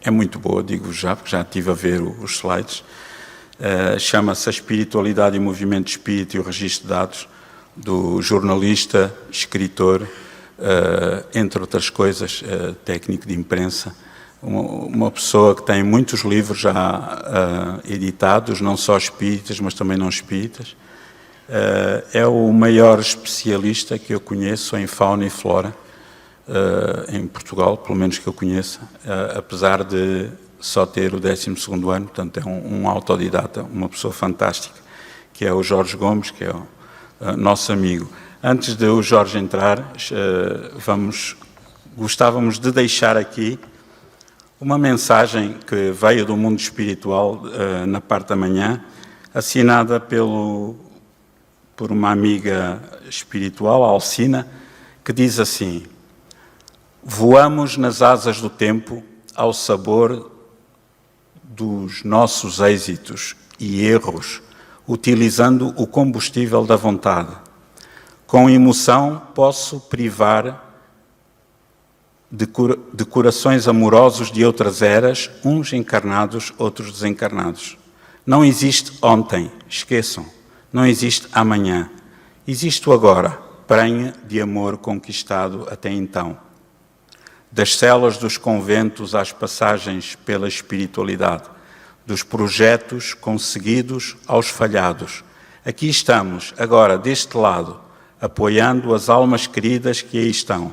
é muito boa, digo já, porque já estive a ver os slides. Chama-se A Espiritualidade e o Movimento de Espírito e o Registro de Dados, do jornalista, escritor, entre outras coisas, técnico de imprensa, uma pessoa que tem muitos livros já editados, não só espíritas, mas também não espíritas. É o maior especialista que eu conheço em fauna e flora, em Portugal, pelo menos que eu conheça, apesar de só ter o 12º ano, portanto é um autodidata, uma pessoa fantástica, que é o Jorge Gomes, que é o nosso amigo. Antes de o Jorge entrar, gostávamos de deixar aqui uma mensagem que veio do mundo espiritual na parte da manhã, assinada por uma amiga espiritual, a Alcina, que diz assim: voamos nas asas do tempo ao sabor dos nossos êxitos e erros, utilizando o combustível da vontade. Com emoção posso privar de corações amorosos de outras eras, uns encarnados, outros desencarnados. Não existe ontem, esqueçam. Não existe amanhã. Existe o agora, prenha de amor conquistado até então. Das celas dos conventos às passagens pela espiritualidade, dos projetos conseguidos aos falhados. Aqui estamos, agora, deste lado, apoiando as almas queridas que aí estão.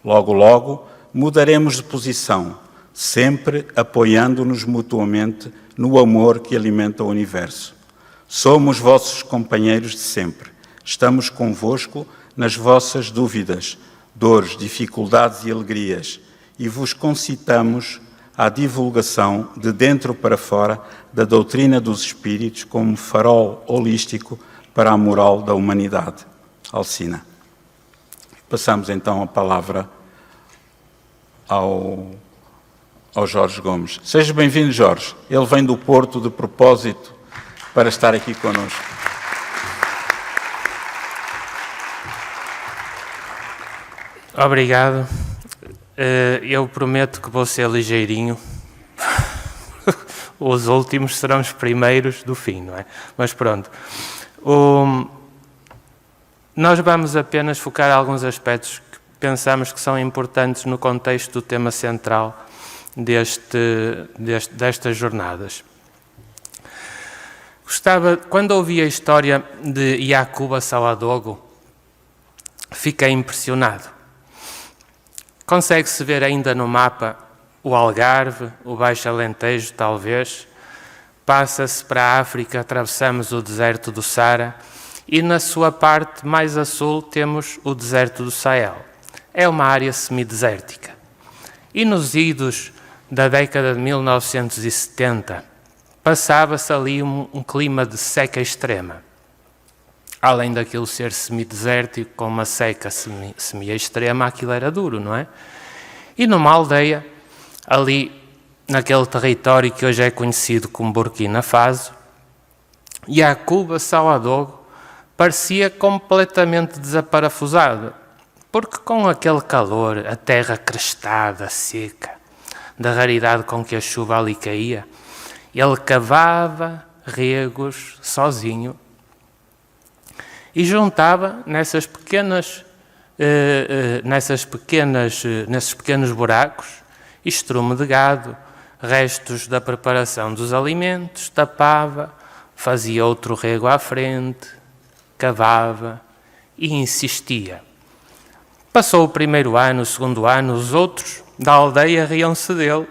Logo, logo, mudaremos de posição, sempre apoiando-nos mutuamente no amor que alimenta o universo. Somos vossos companheiros de sempre. Estamos convosco nas vossas dúvidas, dores, dificuldades e alegrias, e vos concitamos à divulgação de dentro para fora da doutrina dos espíritos como farol holístico para a moral da humanidade. Alcina. Passamos então a palavra ao Jorge Gomes. Seja bem-vindo, Jorge. Ele vem do Porto de propósito para estar aqui connosco. Obrigado. Eu prometo que vou ser ligeirinho. Os últimos serão os primeiros do fim, não é? Mas pronto. Nós vamos apenas focar alguns aspectos que pensamos que são importantes no contexto do tema central destas jornadas. Quando ouvi a história de Yacuba Saladogo, fiquei impressionado. Consegue-se ver ainda no mapa o Algarve, o Baixo Alentejo, talvez. Passa-se para a África, atravessamos o deserto do Saara e na sua parte mais a sul temos o deserto do Sahel. É uma área semidesértica. E nos idos da década de 1970, passava-se ali um clima de seca extrema. Além daquilo ser semidesértico, com uma seca semi-extrema, aquilo era duro, não é? E numa aldeia, ali naquele território que hoje é conhecido como Burkina Faso, Yacuba Saladogo parecia completamente desaparafusado, porque com aquele calor, a terra crestada, seca, da raridade com que a chuva ali caía, ele cavava regos sozinho e juntava nesses pequenos buracos estrume de gado, restos da preparação dos alimentos, tapava, fazia outro rego à frente, cavava e insistia. Passou o primeiro ano, o segundo ano, os outros da aldeia riam-se dele.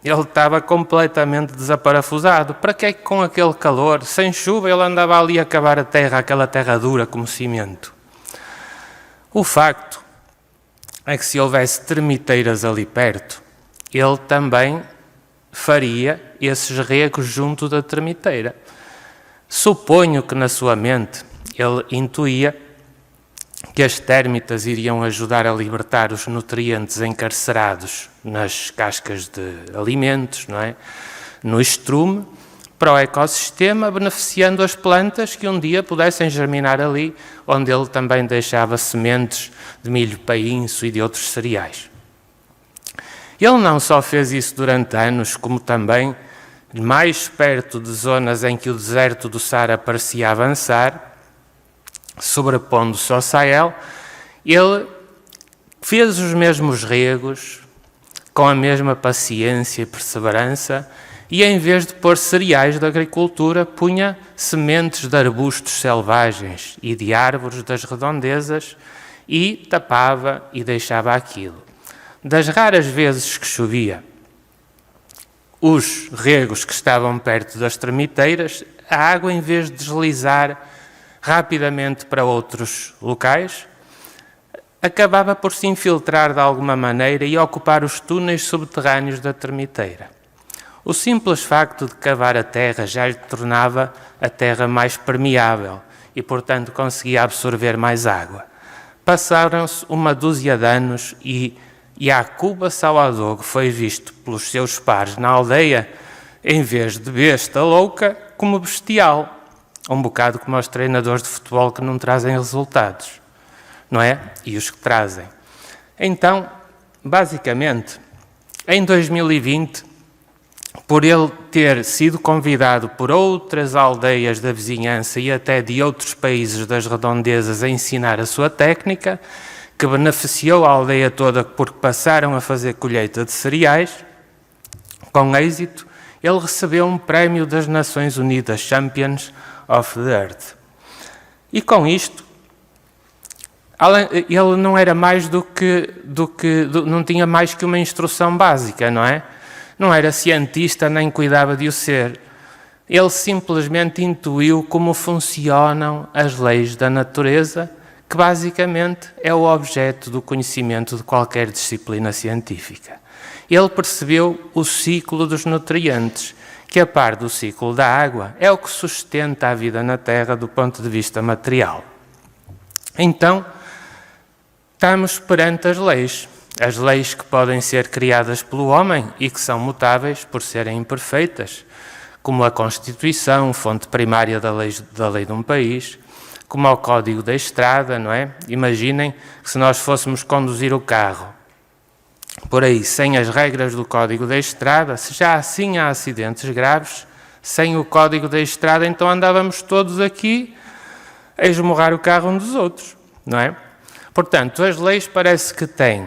Ele estava completamente desaparafusado. Para que é que com aquele calor, sem chuva, ele andava ali a cavar a terra, aquela terra dura como cimento? O facto é que se houvesse termiteiras ali perto, ele também faria esses regos junto da termiteira. Suponho que na sua mente ele intuía que as térmitas iriam ajudar a libertar os nutrientes encarcerados nas cascas de alimentos, não é? No estrume, para o ecossistema, beneficiando as plantas que um dia pudessem germinar ali, onde ele também deixava sementes de milho painço e de outros cereais. Ele não só fez isso durante anos, como também, mais perto de zonas em que o deserto do Saara parecia avançar, sobrepondo-se ao Sahel, ele fez os mesmos regos, com a mesma paciência e perseverança, e em vez de pôr cereais da agricultura, punha sementes de arbustos selvagens e de árvores das redondezas e tapava e deixava aquilo. Das raras vezes que chovia, os regos que estavam perto das termiteiras, a água, em vez de deslizar rapidamente para outros locais, acabava por se infiltrar de alguma maneira e ocupar os túneis subterrâneos da termiteira. O simples facto de cavar a terra já lhe tornava a terra mais permeável e, portanto, conseguia absorver mais água. Passaram-se uma dúzia de anos e Yacuba Saladogo foi visto pelos seus pares na aldeia, em vez de besta louca, como bestial. Um bocado como os treinadores de futebol que não trazem resultados, não é? E os que trazem. Então, basicamente, em 2020, por ele ter sido convidado por outras aldeias da vizinhança e até de outros países das redondezas a ensinar a sua técnica, que beneficiou a aldeia toda porque passaram a fazer colheita de cereais, com êxito, ele recebeu um prémio das Nações Unidas Champions of the Earth. E com isto, ele não era mais não tinha mais que uma instrução básica, não é? Não era cientista nem cuidava de o ser. Ele simplesmente intuiu como funcionam as leis da natureza, que basicamente é o objeto do conhecimento de qualquer disciplina científica. Ele percebeu o ciclo dos nutrientes, que a par do ciclo da água é o que sustenta a vida na Terra do ponto de vista material. Então, estamos perante as leis que podem ser criadas pelo homem e que são mutáveis por serem imperfeitas, como a Constituição, fonte primária da lei de um país, como ao Código da Estrada, não é? Imaginem que se nós fôssemos conduzir o carro por aí sem as regras do Código da Estrada, se já assim há acidentes graves, sem o Código da Estrada, então andávamos todos aqui a esmurrar o carro uns dos outros, não é? Portanto, as leis parece que têm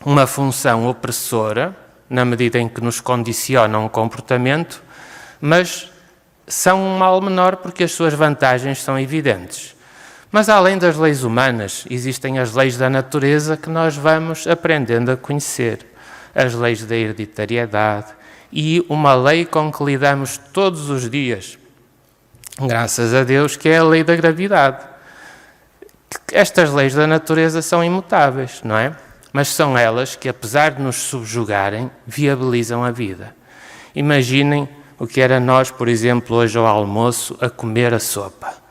uma função opressora, na medida em que nos condicionam o comportamento, mas são um mal menor porque as suas vantagens são evidentes. Mas além das leis humanas, existem as leis da natureza que nós vamos aprendendo a conhecer. As leis da hereditariedade e uma lei com que lidamos todos os dias, graças a Deus, que é a lei da gravidade. Estas leis da natureza são imutáveis, não é? Mas são elas que, apesar de nos subjugarem, viabilizam a vida. Imaginem o que era nós, por exemplo, hoje ao almoço, a comer a sopa.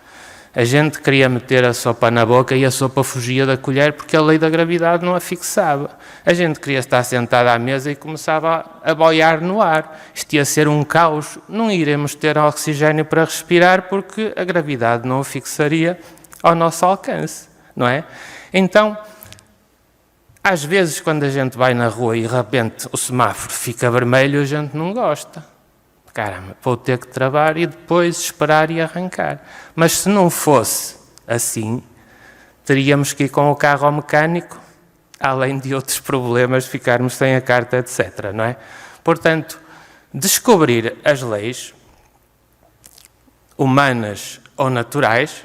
A gente queria meter a sopa na boca e a sopa fugia da colher porque a lei da gravidade não a fixava. A gente queria estar sentado à mesa e começava a boiar no ar. Isto ia ser um caos. Não iremos ter oxigênio para respirar porque a gravidade não o fixaria ao nosso alcance, não é? Então, às vezes, quando a gente vai na rua e de repente o semáforo fica vermelho, a gente não gosta. Caramba, vou ter que travar e depois esperar e arrancar. Mas se não fosse assim, teríamos que ir com o carro ao mecânico, além de outros problemas, ficarmos sem a carta, etc. Não é? Portanto, descobrir as leis, humanas ou naturais,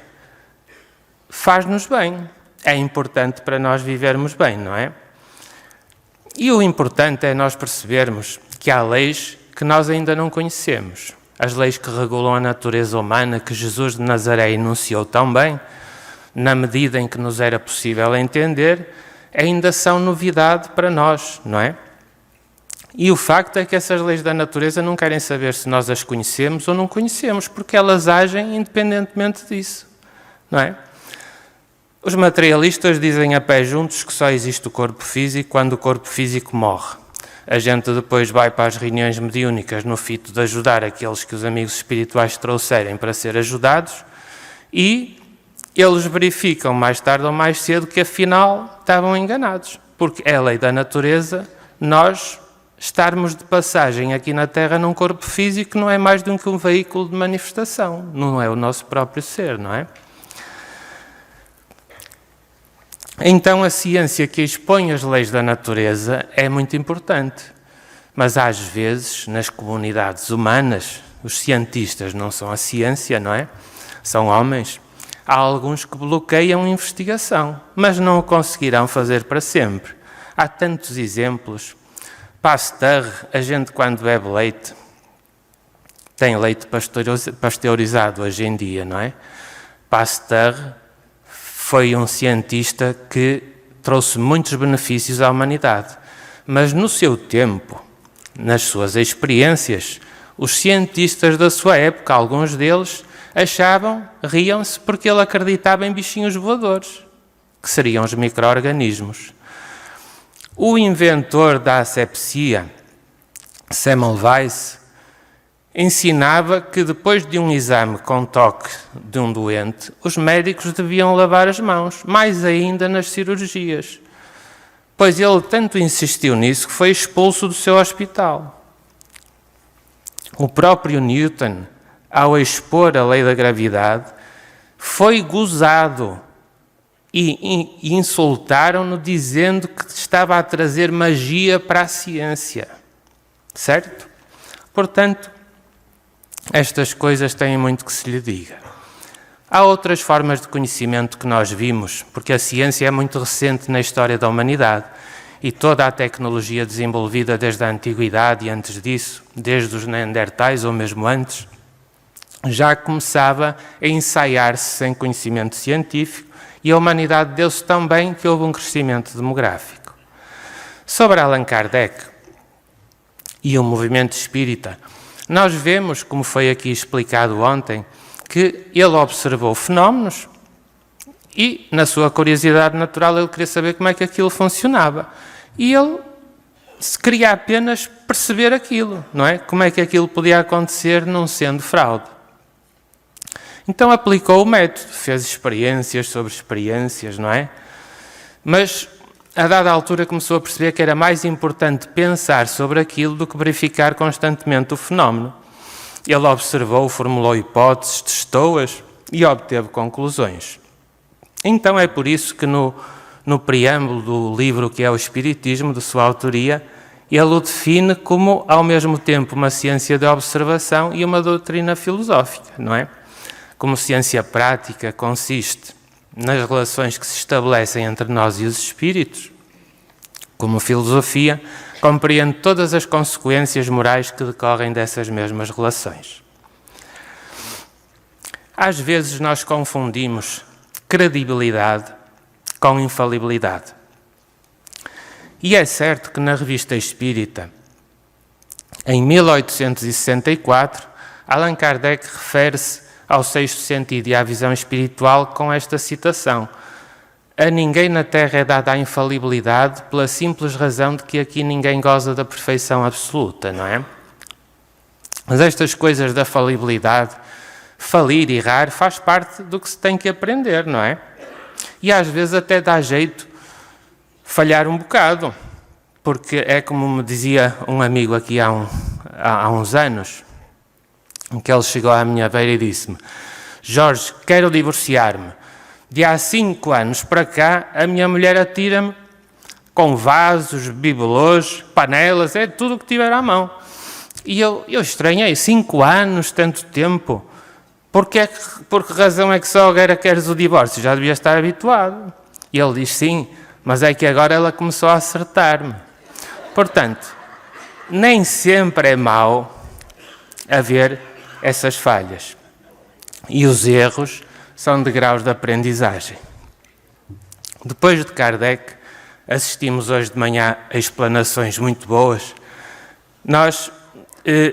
faz-nos bem. É importante para nós vivermos bem, não é? E o importante é nós percebermos que há leis que nós ainda não conhecemos. As leis que regulam a natureza humana que Jesus de Nazaré enunciou tão bem, na medida em que nos era possível entender, ainda são novidade para nós, não é? E o facto é que essas leis da natureza não querem saber se nós as conhecemos ou não conhecemos, porque elas agem independentemente disso, não é? Os materialistas dizem a pé juntos que só existe o corpo físico quando o corpo físico morre. A gente depois vai para as reuniões mediúnicas no fito de ajudar aqueles que os amigos espirituais trouxerem para ser ajudados e eles verificam mais tarde ou mais cedo que afinal estavam enganados, porque é a lei da natureza, nós estarmos de passagem aqui na Terra num corpo físico não é mais do que um veículo de manifestação, não é o nosso próprio ser, não é? Então a ciência que expõe as leis da natureza é muito importante, mas às vezes nas comunidades humanas, os cientistas não são a ciência, não é? São homens. Há alguns que bloqueiam a investigação, mas não o conseguirão fazer para sempre. Há tantos exemplos. Pasteur, a gente quando bebe leite, tem leite pasteurizado hoje em dia, não é? Pasteur foi um cientista que trouxe muitos benefícios à humanidade, mas no seu tempo, nas suas experiências, os cientistas da sua época, alguns deles, riam-se porque ele acreditava em bichinhos voadores, que seriam os micro-organismos. O inventor da asepsia, Semmelweis, ensinava que depois de um exame com toque de um doente, os médicos deviam lavar as mãos, mais ainda nas cirurgias, pois ele tanto insistiu nisso que foi expulso do seu hospital. O próprio Newton, ao expor a lei da gravidade, foi gozado e insultaram-no dizendo que estava a trazer magia para a ciência. Certo? Portanto, estas coisas têm muito que se lhe diga. Há outras formas de conhecimento que nós vimos, porque a ciência é muito recente na história da humanidade e toda a tecnologia desenvolvida desde a antiguidade e antes disso, desde os Neandertais ou mesmo antes, já começava a ensaiar-se sem conhecimento científico e a humanidade deu-se tão bem que houve um crescimento demográfico. Sobre Allan Kardec e o movimento espírita, nós vemos, como foi aqui explicado ontem, que ele observou fenómenos e, na sua curiosidade natural, ele queria saber como é que aquilo funcionava. E ele queria apenas perceber aquilo, não é? Como é que aquilo podia acontecer não sendo fraude. Então aplicou o método, fez experiências sobre experiências, não é? Mas, a dada altura, começou a perceber que era mais importante pensar sobre aquilo do que verificar constantemente o fenómeno. Ele observou, formulou hipóteses, testou-as e obteve conclusões. Então é por isso que no preâmbulo do livro que é o Espiritismo, de sua autoria, ele o define como, ao mesmo tempo, uma ciência de observação e uma doutrina filosófica, não é? Como ciência prática consiste nas relações que se estabelecem entre nós e os espíritos, como filosofia, compreende todas as consequências morais que decorrem dessas mesmas relações. Às vezes nós confundimos credibilidade com infalibilidade. E é certo que na Revista Espírita, em 1864, Allan Kardec refere-se ao sexto sentido e à visão espiritual com esta citação: a ninguém na Terra é dada a infalibilidade pela simples razão de que aqui ninguém goza da perfeição absoluta, não é? Mas estas coisas da falibilidade, falir e errar, faz parte do que se tem que aprender, não é? E às vezes até dá jeito falhar um bocado, porque é como me dizia um amigo aqui há uns anos, que ele chegou à minha beira e disse-me: Jorge, quero divorciar-me. De há 5 anos para cá, a minha mulher atira-me com vasos, bibelôs, panelas, é tudo o que tiver à mão. E eu estranhei, 5 anos, tanto tempo, por que razão é que só agora queres o divórcio? Já devia estar habituado. E ele diz: sim, mas é que agora ela começou a acertar-me. Portanto, nem sempre é mau haver essas falhas. E os erros são degraus de aprendizagem. Depois de Kardec, assistimos hoje de manhã a explanações muito boas. Nós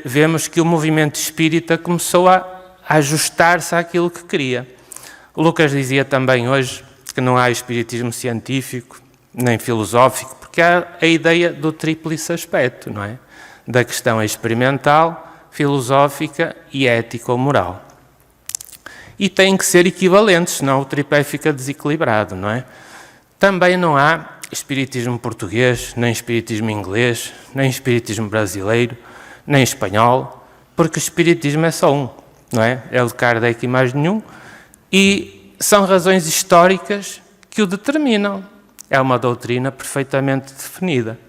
vemos que o movimento espírita começou a ajustar-se àquilo que queria. O Lucas dizia também hoje que não há espiritismo científico nem filosófico, porque há a ideia do tríplice aspecto, não é? Da questão experimental, filosófica e ética ou moral. E têm que ser equivalentes, senão o tripé fica desequilibrado, não é? Também não há espiritismo português, nem espiritismo inglês, nem espiritismo brasileiro, nem espanhol, porque o espiritismo é só um, não é? É o de Kardec e mais nenhum, e são razões históricas que o determinam. É uma doutrina perfeitamente definida.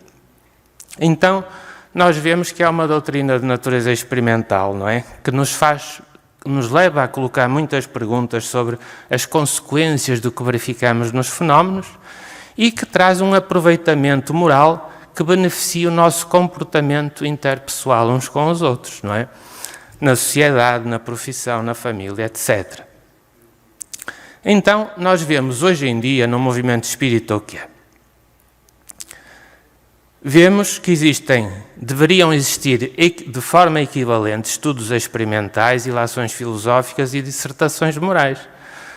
Então, nós vemos que é uma doutrina de natureza experimental, não é? Que nos leva a colocar muitas perguntas sobre as consequências do que verificamos nos fenómenos e que traz um aproveitamento moral que beneficia o nosso comportamento interpessoal uns com os outros, não é? Na sociedade, na profissão, na família, etc. Então, nós vemos hoje em dia no movimento espírita o que é? Vemos que deveriam existir de forma equivalente estudos experimentais, ilações filosóficas e dissertações morais.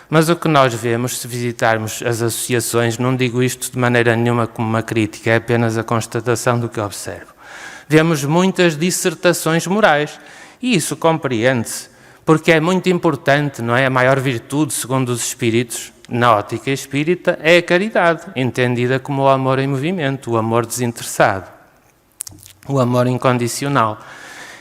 Mas o que nós vemos, se visitarmos as associações, não digo isto de maneira nenhuma como uma crítica, é apenas a constatação do que observo. Vemos muitas dissertações morais e isso compreende-se, porque é muito importante, não é? A maior virtude, segundo os espíritos, na ótica espírita, é a caridade, entendida como o amor em movimento, o amor desinteressado, o amor incondicional.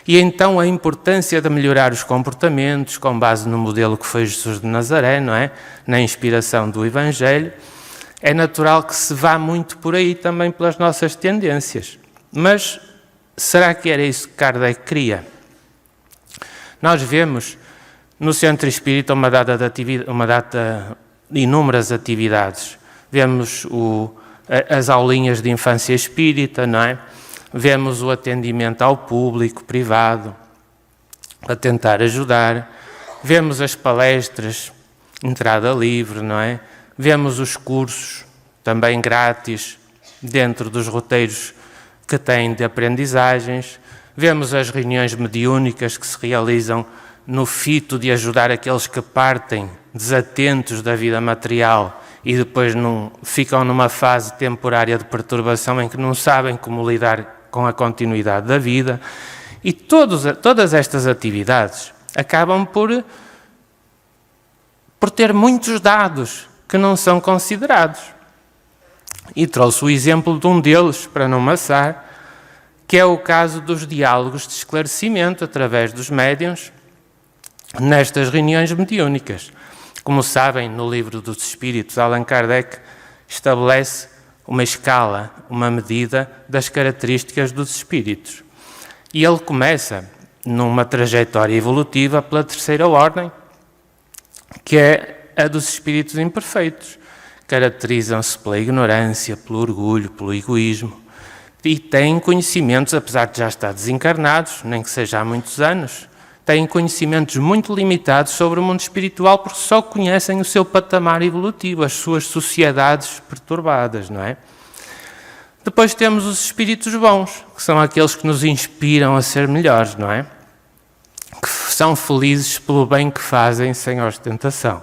E então a importância de melhorar os comportamentos, com base no modelo que foi Jesus de Nazaré, não é? Na inspiração do Evangelho, é natural que se vá muito por aí também pelas nossas tendências. Mas será que era isso que Kardec queria? Nós vemos no Centro Espírita uma data de inúmeras atividades. Vemos as aulinhas de infância espírita, não é? Vemos o atendimento ao público, privado, a tentar ajudar. Vemos as palestras, entrada livre, não é? Vemos os cursos, também grátis, dentro dos roteiros que têm de aprendizagens. Vemos as reuniões mediúnicas que se realizam no fito de ajudar aqueles que partem desatentos da vida material e depois ficam numa fase temporária de perturbação em que não sabem como lidar com a continuidade da vida. E todas estas atividades acabam por ter muitos dados que não são considerados. E trouxe o exemplo de um deles, para não maçar, que é o caso dos diálogos de esclarecimento através dos médiuns nestas reuniões mediúnicas. Como sabem, no Livro dos Espíritos, Allan Kardec estabelece uma escala, uma medida das características dos espíritos. E ele começa numa trajetória evolutiva pela terceira ordem, que é a dos espíritos imperfeitos. Caracterizam-se pela ignorância, pelo orgulho, pelo egoísmo, e têm conhecimentos, apesar de já estar desencarnados, nem que seja há muitos anos, têm conhecimentos muito limitados sobre o mundo espiritual porque só conhecem o seu patamar evolutivo, as suas sociedades perturbadas, não é? Depois temos os espíritos bons, que são aqueles que nos inspiram a ser melhores, não é? Que são felizes pelo bem que fazem sem ostentação.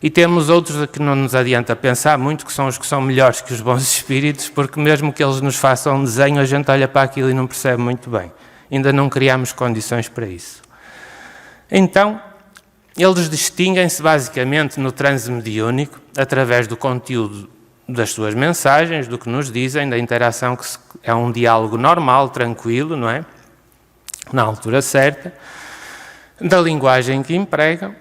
E temos outros a que não nos adianta pensar muito, que são os que são melhores que os bons espíritos, porque mesmo que eles nos façam um desenho, a gente olha para aquilo e não percebe muito bem. Ainda não criamos condições para isso. Então, eles distinguem-se basicamente no transe mediúnico, através do conteúdo das suas mensagens, do que nos dizem, da interação que é um diálogo normal, tranquilo, não é? Na altura certa, da linguagem que empregam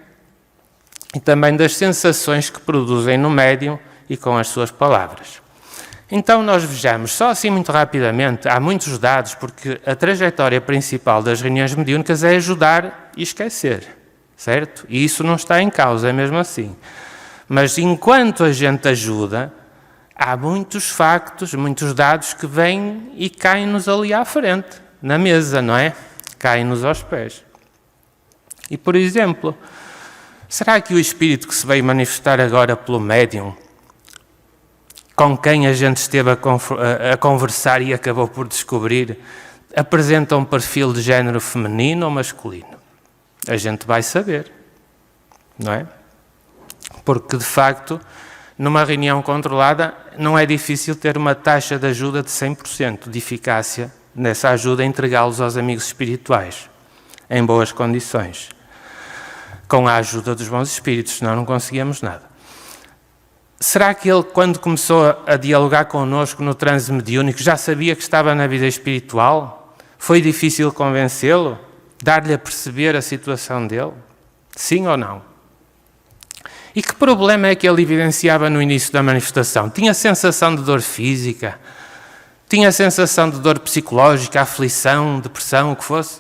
e também das sensações que produzem no médium e com as suas palavras. Então nós vejamos, só assim muito rapidamente, há muitos dados, porque a trajetória principal das reuniões mediúnicas é ajudar e esquecer, certo? E isso não está em causa, é mesmo assim. Mas enquanto a gente ajuda, há muitos factos, muitos dados que vêm e caem-nos ali à frente, na mesa, não é? Caem-nos aos pés. E, por exemplo, será que o espírito que se veio manifestar agora pelo médium, com quem a gente esteve a conversar e acabou por descobrir, apresenta um perfil de género feminino ou masculino? A gente vai saber, não é? Porque, de facto, numa reunião controlada, não é difícil ter uma taxa de ajuda de 100% de eficácia nessa ajuda, entregá-los aos amigos espirituais, em boas condições, com a ajuda dos bons espíritos, senão não conseguíamos nada. Será que ele, quando começou a dialogar connosco no transe mediúnico, já sabia que estava na vida espiritual? Foi difícil convencê-lo? Dar-lhe a perceber a situação dele? Sim ou não? E que problema é que ele evidenciava no início da manifestação? Tinha sensação de dor física? Tinha sensação de dor psicológica, aflição, depressão, o que fosse?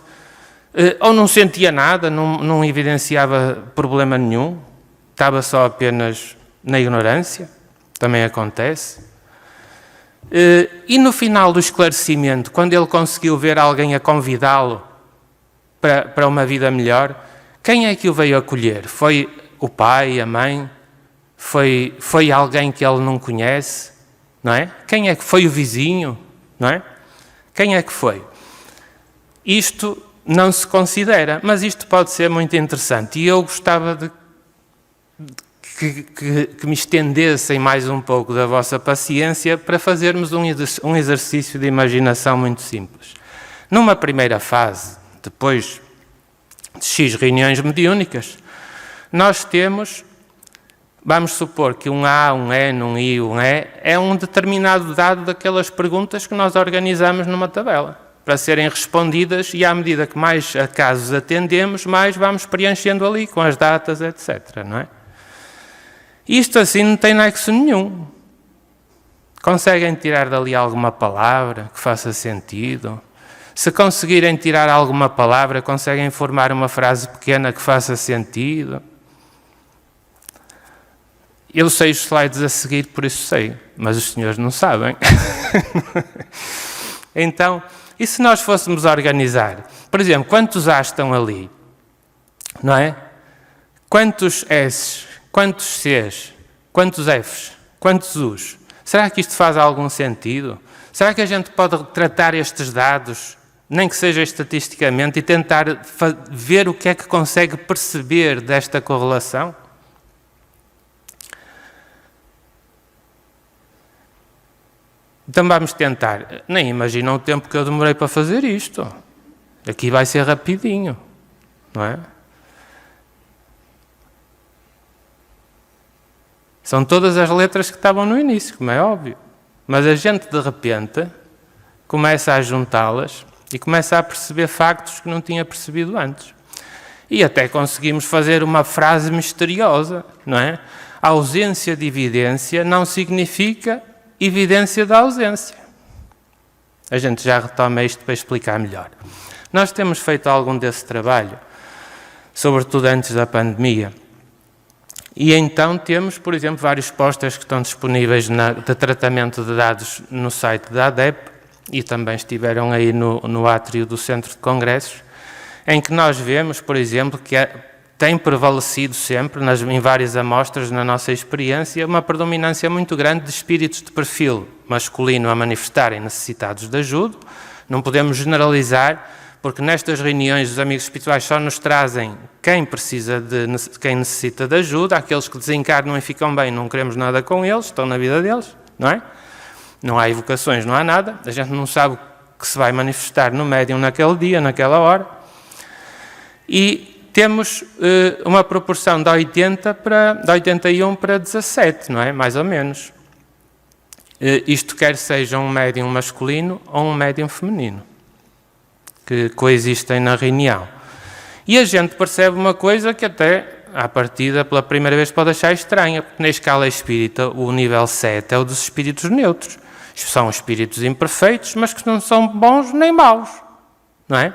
Ou não sentia nada, não evidenciava problema nenhum? Estava só apenas na ignorância? Também acontece. E no final do esclarecimento, quando ele conseguiu ver alguém a convidá-lo para uma vida melhor, quem é que o veio acolher? Foi o pai, a mãe? Foi alguém que ele não conhece? Não é? Quem é que foi? O vizinho? Não é? Quem é que foi? Isto não se considera, mas isto pode ser muito interessante. E eu gostava de que me estendessem mais um pouco da vossa paciência para fazermos um exercício de imaginação muito simples. Numa primeira fase, depois de X reuniões mediúnicas, nós temos, vamos supor que um A, um N, um I, um E, é um determinado dado daquelas perguntas que nós organizamos numa tabela, para serem respondidas, e à medida que mais casos atendemos, mais vamos preenchendo ali com as datas, etc. Não é? Isto assim não tem nexo nenhum. Conseguem tirar dali alguma palavra que faça sentido? Se conseguirem tirar alguma palavra, conseguem formar uma frase pequena que faça sentido? Eu sei os slides a seguir, por isso sei, mas os senhores não sabem. Então, e se nós fôssemos organizar? Por exemplo, quantos A's estão ali? Não é? Quantos S's? Quantos C's? Quantos F's? Quantos U's? Será que isto faz algum sentido? Será que a gente pode tratar estes dados, nem que seja estatisticamente, e tentar ver o que é que consegue perceber desta correlação? Então vamos tentar. Nem imaginam o tempo que eu demorei para fazer isto. Aqui vai ser rapidinho, não é? São todas as letras que estavam no início, como é óbvio. Mas a gente, de repente, começa a juntá-las e começa a perceber factos que não tinha percebido antes. E até conseguimos fazer uma frase misteriosa, não é? A ausência de evidência não significa evidência da ausência. A gente já retoma isto para explicar melhor. Nós temos feito algum desse trabalho, sobretudo antes da pandemia. E então temos, por exemplo, vários posters que estão disponíveis de tratamento de dados no site da ADEP e também estiveram aí no átrio do Centro de Congressos, em que nós vemos, por exemplo, que tem prevalecido sempre, em várias amostras, na nossa experiência, uma predominância muito grande de espíritos de perfil masculino a manifestarem necessitados de ajuda. Não podemos generalizar, porque nestas reuniões os amigos espirituais só nos trazem quem necessita de ajuda, aqueles que desencarnam e ficam bem, não queremos nada com eles, estão na vida deles, não é? Não há evocações, não há nada, a gente não sabe o que se vai manifestar no médium naquele dia, naquela hora. E temos uma proporção de 81 para 17, não é? Mais ou menos. Isto quer seja um médium masculino ou um médium feminino, que coexistem na reunião. E a gente percebe uma coisa que até, à partida, pela primeira vez pode achar estranha, porque na escala espírita o nível 7 é o dos espíritos neutros. São espíritos imperfeitos, mas que não são bons nem maus, não é?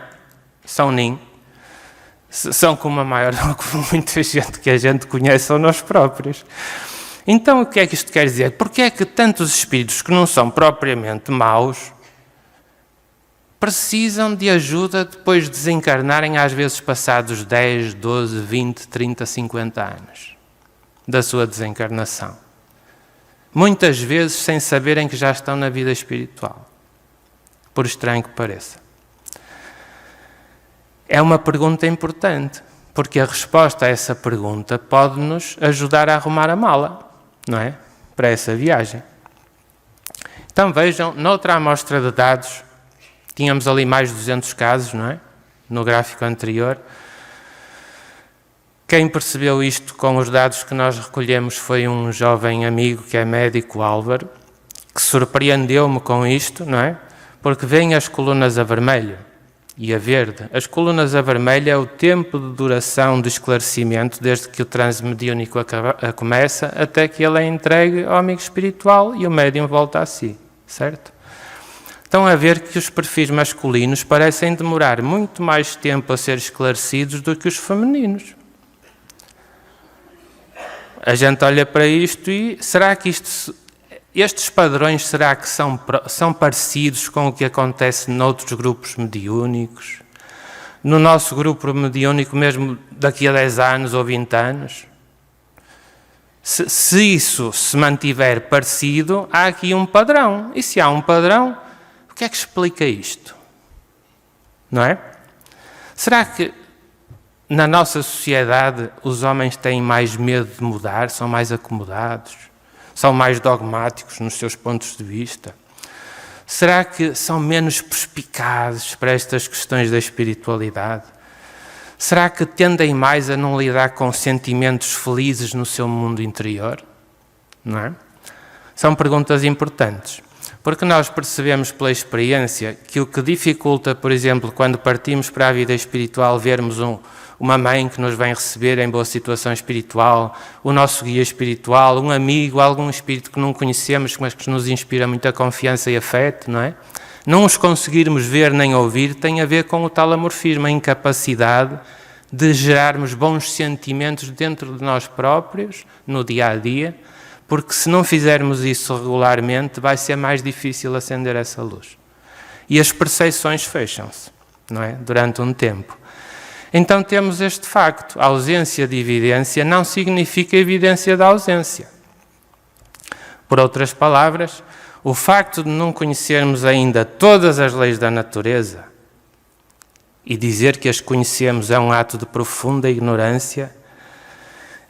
São nem. São como a maior, como muita gente que a gente conhece são nós próprios. Então o que é que isto quer dizer? Porque é que tantos espíritos que não são propriamente maus precisam de ajuda depois de desencarnarem, às vezes passados 10, 12, 20, 30, 50 anos da sua desencarnação? Muitas vezes sem saberem que já estão na vida espiritual, por estranho que pareça. É uma pergunta importante, porque a resposta a essa pergunta pode-nos ajudar a arrumar a mala, não é? Para essa viagem. Então vejam, noutra amostra de dados, tínhamos ali mais de 200 casos, não é? No gráfico anterior. Quem percebeu isto com os dados que nós recolhemos foi um jovem amigo que é médico, Álvaro, que surpreendeu-me com isto, não é? Porque vêm as colunas a vermelho e a verde. As colunas a vermelho é o tempo de duração de esclarecimento desde que o transe mediúnico começa até que ele é entregue ao amigo espiritual e o médium volta a si, certo? Estão a ver que os perfis masculinos parecem demorar muito mais tempo a ser esclarecidos do que os femininos. A gente olha para isto e será que estes padrões será que são parecidos com o que acontece noutros grupos mediúnicos? No nosso grupo mediúnico mesmo daqui a 10 anos ou 20 anos? Se isso se mantiver parecido, há aqui um padrão. E se há um padrão, o que é que explica isto? Não é? Será que na nossa sociedade os homens têm mais medo de mudar, são mais acomodados? São mais dogmáticos nos seus pontos de vista? Será que são menos perspicazes para estas questões da espiritualidade? Será que tendem mais a não lidar com sentimentos felizes no seu mundo interior? Não é? São perguntas importantes, porque nós percebemos pela experiência que o que dificulta, por exemplo, quando partimos para a vida espiritual, vermos uma mãe que nos vem receber em boa situação espiritual, o nosso guia espiritual, um amigo, algum espírito que não conhecemos, mas que nos inspira muita confiança e afeto, não é? Não os conseguirmos ver nem ouvir tem a ver com o tal amorfismo, a incapacidade de gerarmos bons sentimentos dentro de nós próprios, no dia-a-dia, porque se não fizermos isso regularmente, vai ser mais difícil acender essa luz. E as percepções fecham-se, não é? Durante um tempo. Então temos este facto, a ausência de evidência não significa evidência da ausência. Por outras palavras, o facto de não conhecermos ainda todas as leis da natureza e dizer que as conhecemos é um ato de profunda ignorância,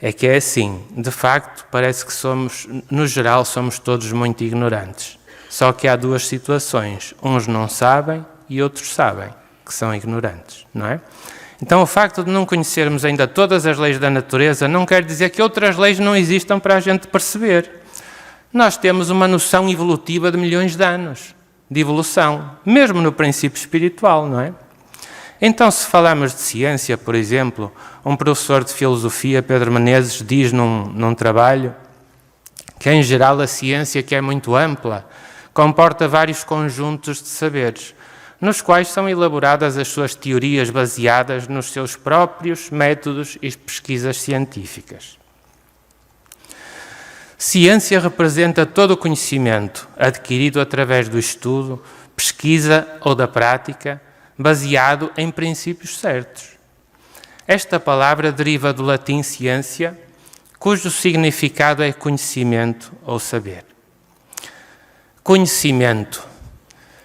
é que é assim, de facto, parece que no geral, somos todos muito ignorantes. Só que há duas situações, uns não sabem e outros sabem que são ignorantes, não é? Então, o facto de não conhecermos ainda todas as leis da natureza não quer dizer que outras leis não existam para a gente perceber. Nós temos uma noção evolutiva de milhões de anos de evolução, mesmo no princípio espiritual, não é? Então, se falarmos de ciência, por exemplo, um professor de filosofia, Pedro Menezes, diz num trabalho que, em geral, a ciência, que é muito ampla, comporta vários conjuntos de saberes, nos quais são elaboradas as suas teorias baseadas nos seus próprios métodos e pesquisas científicas. Ciência representa todo o conhecimento adquirido através do estudo, pesquisa ou da prática, baseado em princípios certos. Esta palavra deriva do latim ciência, cujo significado é conhecimento ou saber. Conhecimento.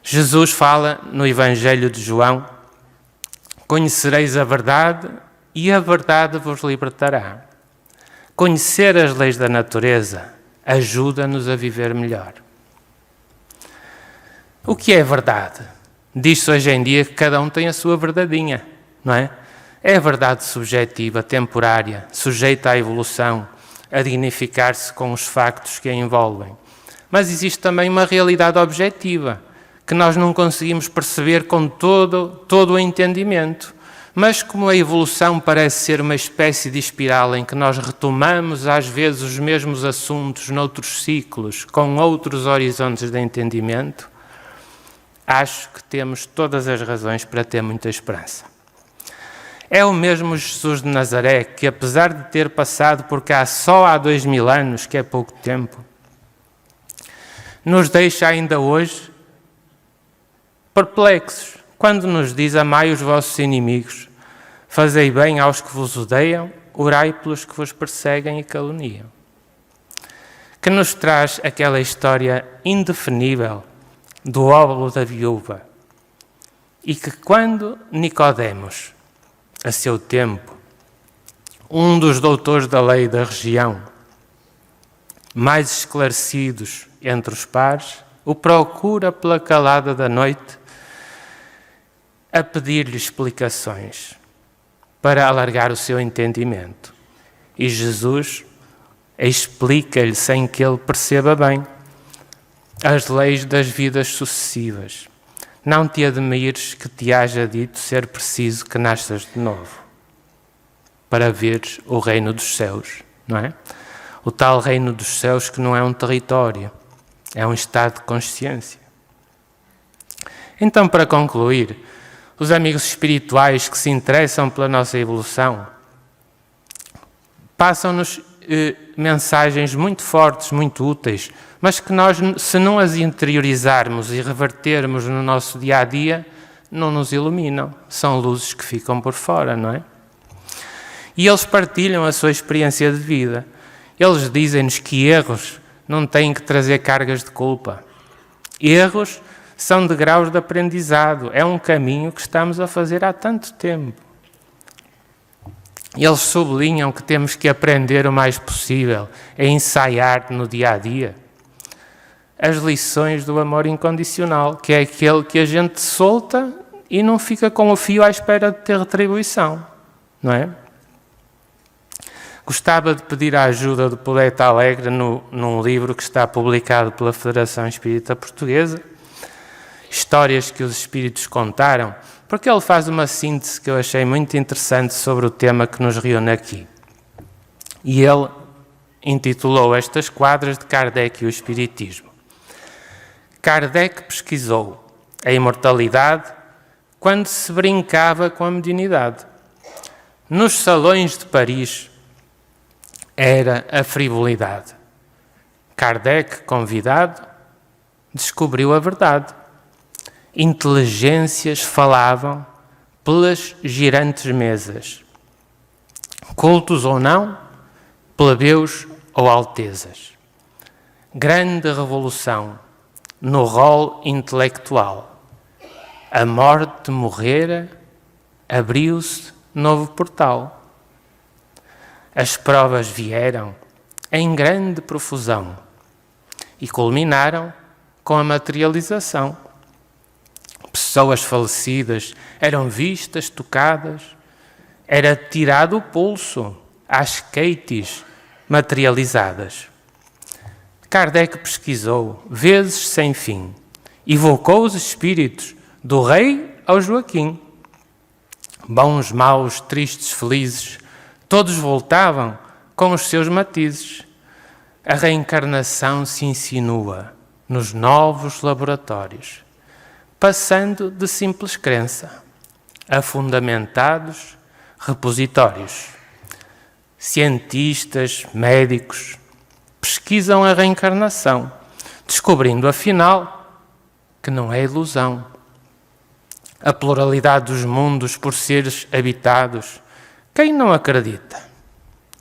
Jesus fala no Evangelho de João: conhecereis a verdade e a verdade vos libertará. Conhecer as leis da natureza ajuda-nos a viver melhor. O que é verdade? Diz-se hoje em dia que cada um tem a sua verdadinha, não é? É a verdade subjetiva, temporária, sujeita à evolução, a dignificar-se com os factos que a envolvem. Mas existe também uma realidade objetiva, que nós não conseguimos perceber com todo o entendimento. Mas como a evolução parece ser uma espécie de espiral em que nós retomamos às vezes os mesmos assuntos noutros ciclos, com outros horizontes de entendimento, acho que temos todas as razões para ter muita esperança. É o mesmo Jesus de Nazaré que, apesar de ter passado por cá só há 2000 anos, que é pouco tempo, nos deixa ainda hoje perplexos, quando nos diz: amai os vossos inimigos, fazei bem aos que vos odeiam, orai pelos que vos perseguem e caluniam. Que nos traz aquela história indefinível do óbolo da viúva, e que quando Nicodemos, a seu tempo, um dos doutores da lei da região, mais esclarecidos entre os pares, o procura pela calada da noite a pedir-lhe explicações. para alargar o seu entendimento. E Jesus explica-lhe, sem que ele perceba bem, as leis das vidas sucessivas. Não te admires que te haja dito ser preciso que nasças de novo, para veres o reino dos céus, não é? O tal reino dos céus que não é um território, é um estado de consciência. Então, para concluir, os amigos espirituais que se interessam pela nossa evolução passam-nos mensagens muito fortes, muito úteis, mas que nós, se não as interiorizarmos e revertermos no nosso dia-a-dia, não nos iluminam. São luzes que ficam por fora, não é? E eles partilham a sua experiência de vida. Eles dizem-nos que erros não têm que trazer cargas de culpa. Erros são degraus de aprendizado. É um caminho que estamos a fazer há tanto tempo. Eles sublinham que temos que aprender o mais possível a ensaiar no dia-a-dia as lições do amor incondicional, que é aquele que a gente solta e não fica com o fio à espera de ter retribuição, não é? Gostava de pedir a ajuda do Poeta Alegre num livro que está publicado pela Federação Espírita Portuguesa, Histórias que os Espíritos Contaram, porque ele faz uma síntese que eu achei muito interessante sobre o tema que nos reúne aqui. E ele intitulou estas quadras de Kardec e o Espiritismo. Kardec pesquisou a imortalidade quando se brincava com a mediunidade. Nos salões de Paris era a frivolidade. Kardec, convidado, descobriu a verdade. Inteligências falavam pelas girantes mesas. Cultos ou não, plebeus ou altezas. Grande revolução no rol intelectual. A morte morrera, abriu-se novo portal. As provas vieram em grande profusão e culminaram com a materialização. Pessoas falecidas eram vistas, tocadas, era tirado o pulso às queites materializadas. Kardec pesquisou, vezes sem fim, evocou os espíritos do rei ao Joaquim. Bons, maus, tristes, felizes, todos voltavam com os seus matizes. A reencarnação se insinua nos novos laboratórios, passando de simples crença a fundamentados repositórios. Cientistas, médicos, pesquisam a reencarnação, descobrindo afinal que não é ilusão. A pluralidade dos mundos por seres habitados, quem não acredita?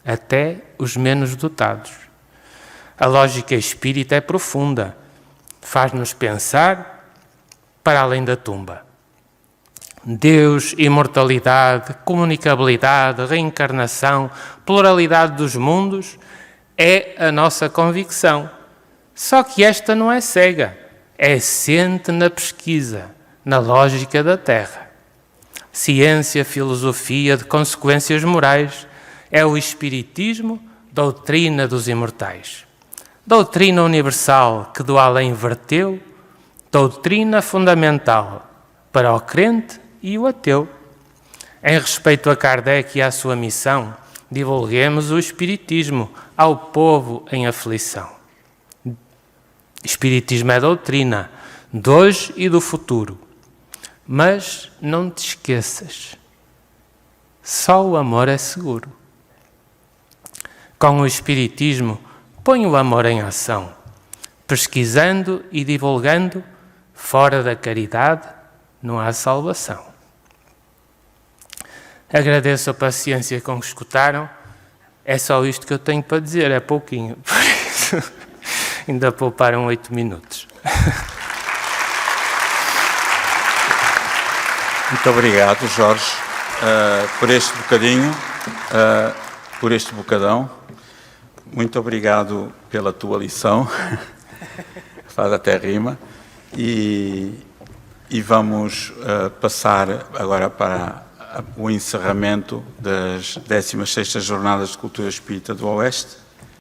Até os menos dotados. A lógica espírita é profunda, faz-nos pensar para além da tumba. Deus, imortalidade, comunicabilidade, reencarnação, pluralidade dos mundos é a nossa convicção. Só que esta não é cega, é assente na pesquisa, na lógica da Terra. Ciência, filosofia de consequências morais é o Espiritismo, doutrina dos imortais. Doutrina universal que do além verteu, doutrina fundamental para o crente e o ateu. Em respeito a Kardec e à sua missão, divulguemos o Espiritismo ao povo em aflição. Espiritismo é doutrina de hoje e do futuro. Mas não te esqueças, só o amor é seguro. Com o Espiritismo, põe o amor em ação, pesquisando e divulgando, fora da caridade não há salvação. Agradeço a paciência com que escutaram. É só isto que eu tenho para dizer, é pouquinho. Por isso, ainda pouparam 8 minutos. Muito obrigado, Jorge, por este bocadinho, por este bocadão. Muito obrigado pela tua lição. Faz até rima. E vamos passar agora para o encerramento das 16ª Jornadas de Cultura Espírita do Oeste.